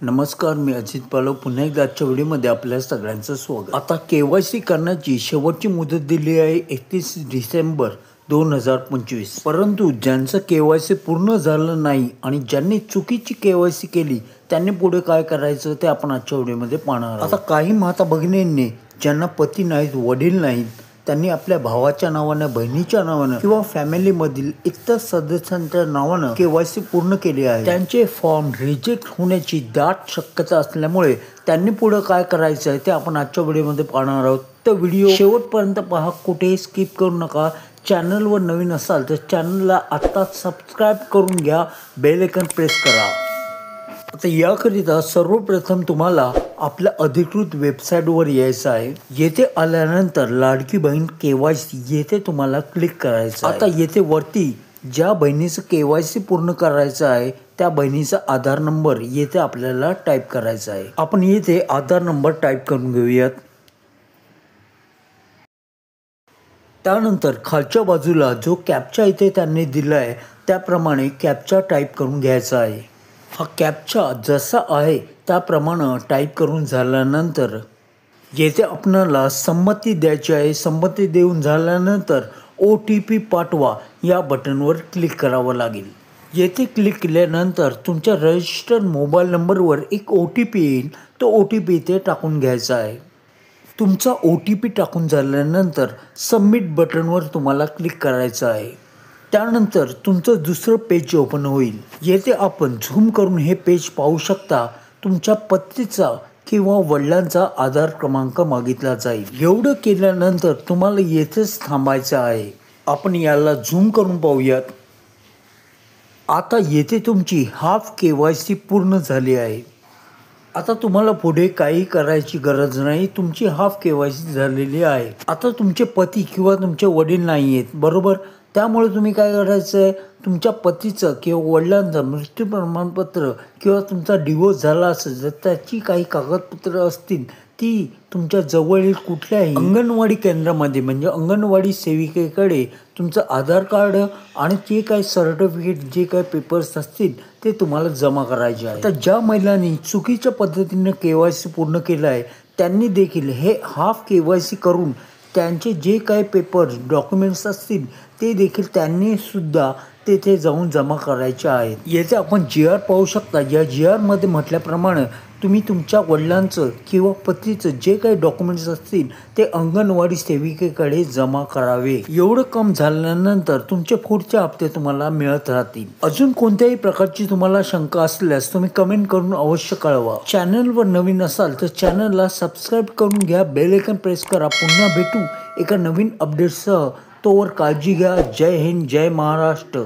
नमस्कार, मी अजित पालव पुन्हा एकदा आजच्या व्हिडिओमध्ये आपल्या सगळ्यांचं स्वागत। आता KYC करण्याची शेवटची मुदत दिली आहे 31 डिसेंबर 2025। परंतु ज्यांचं KYC पूर्ण झालं नाही आणि ज्यांनी चुकीची KYC केली त्यांनी पुढे काय करायचं ते आपण आजच्या व्हिडिओमध्ये पाहणार आहोत। आता काही माता भगिनींनी ज्यांना पती नाहीत, वडील नाहीत, त्यांनी आपल्या भावाच्या नावाने, बहिणीच्या नावाने किंवा फॅमिलीमधील इतर सदस्यांच्या नावाने KYC पूर्ण केले आहे। त्यांचे फॉर्म रिजेक्ट होण्याची दाट शक्यता असल्यामुळे त्यांनी पुढे काय करायचं आहे ते आपण आजच्या व्हिडिओमध्ये पाहणार आहोत। तर व्हिडिओ शेवटपर्यंत पहा, कुठेही स्किप करू नका। चॅनलवर नवीन असाल तर चॅनलला आत्ताच सबस्क्राइब करून घ्या, बेल आयकॉन प्रेस करा। आता याकरिता सर्वप्रथम तुम्हाला आपल्या अधिकृत वेबसाईटवर यायचं आहे। येथे आल्यानंतर लाडकी बहीण KYC येथे तुम्हाला क्लिक करायचं आहे। आता येथे वरती ज्या बहिणीचं KYC पूर्ण करायचं आहे त्या बहिणीचा आधार नंबर येथे आपल्याला टाईप करायचा आहे। आपण येथे आधार नंबर टाईप करून घेऊयात। त्यानंतर खालच्या बाजूला जो कॅप्चा इथे त्यांनी दिला आहे त्याप्रमाणे कॅप्चा टाईप करून घ्यायचा आहे। हा कॅप्चा जसा आहे त्याप्रमाणे टाईप करून झाल्यानंतर येथे आपल्याला संमती द्यायची आहे। संमती देऊन झाल्यानंतर OTP पाठवा या बटनवर क्लिक करावं लागेल। येथे क्लिक केल्यानंतर तुमच्या रजिस्टर्ड मोबाईल नंबरवर एक OTP येईल, तो OTP इथे टाकून घ्यायचा आहे। तुमचा OTP टाकून झाल्यानंतर सबमिट बटनवर तुम्हाला क्लिक करायचं आहे। त्यानंतर तुमचं दुसरं पेज ओपन होईल। येथे आपण झूम करून हे पेज पाहू शकता। तुमच्या पत्नीचा किंवा वडिलांचा आधार क्रमांक मागितला जाईल। एवढं केल्यानंतर तुम्हाला येथेच थांबायचं आहे। आपण याला झूम करून पाहूयात। आता येथे तुमची हाफ KYC पूर्ण झाली आहे। आता तुम्हाला पुढे काही करायची गरज नाही, तुमची हाफ KYC झालेली आहे। आता तुमचे पती किंवा तुमचे वडील नाही आहेत, बरोबर? त्यामुळे तुम्ही काय करायचं आहे, तुमच्या पतीचं किंवा वडिलांचं मृत्यू प्रमाणपत्र किंवा तुमचा डिवोर्स झाला असेल तर त्याची काही कागदपत्र असतील ती तुमच्या जवळील कुठल्याही अंगणवाडी केंद्रामध्ये म्हणजे अंगणवाडी सेविकेकडे तुमचं आधार कार्ड आणि जे काही सर्टिफिकेट, जे काही पेपर्स असतील ते तुम्हाला जमा करायचे आहे। आता ज्या महिलांनी चुकीच्या पद्धतीने KYC पूर्ण केलं आहे त्यांनी देखील हे हाफ KYC करून त्यांचे जे काही पेपर्स, डॉक्युमेंट्स असतील ते देखील त्यांनी सुद्धा तेथे जाऊन जमा करायचे आहेत। येथे आपण GR पाहू शकता। या GR मध्ये म्हटल्याप्रमाणे तुम्ही तुमच्या वडिलांचं किंवा पतीचं जे काही डॉक्युमेंट्स असतील ते अंगणवाडी सेविकेकडे जमा करावे। एवढं काम झाल्यानंतर तुमचे पुढचे हप्ते तुम्हाला मिळत राहतील। अजून कोणत्याही प्रकारची तुम्हाला शंका असल्यास तुम्ही कमेंट करून अवश्य कळवा। चॅनलवर नवीन असाल तर चॅनलला सबस्क्राइब करून घ्या, बेल आयकॉन प्रेस करा। पुन्हा भेटू एका नवीन अपडेटसह, तोवर काळजी घ्या। जय हिंद, जय महाराष्ट्र।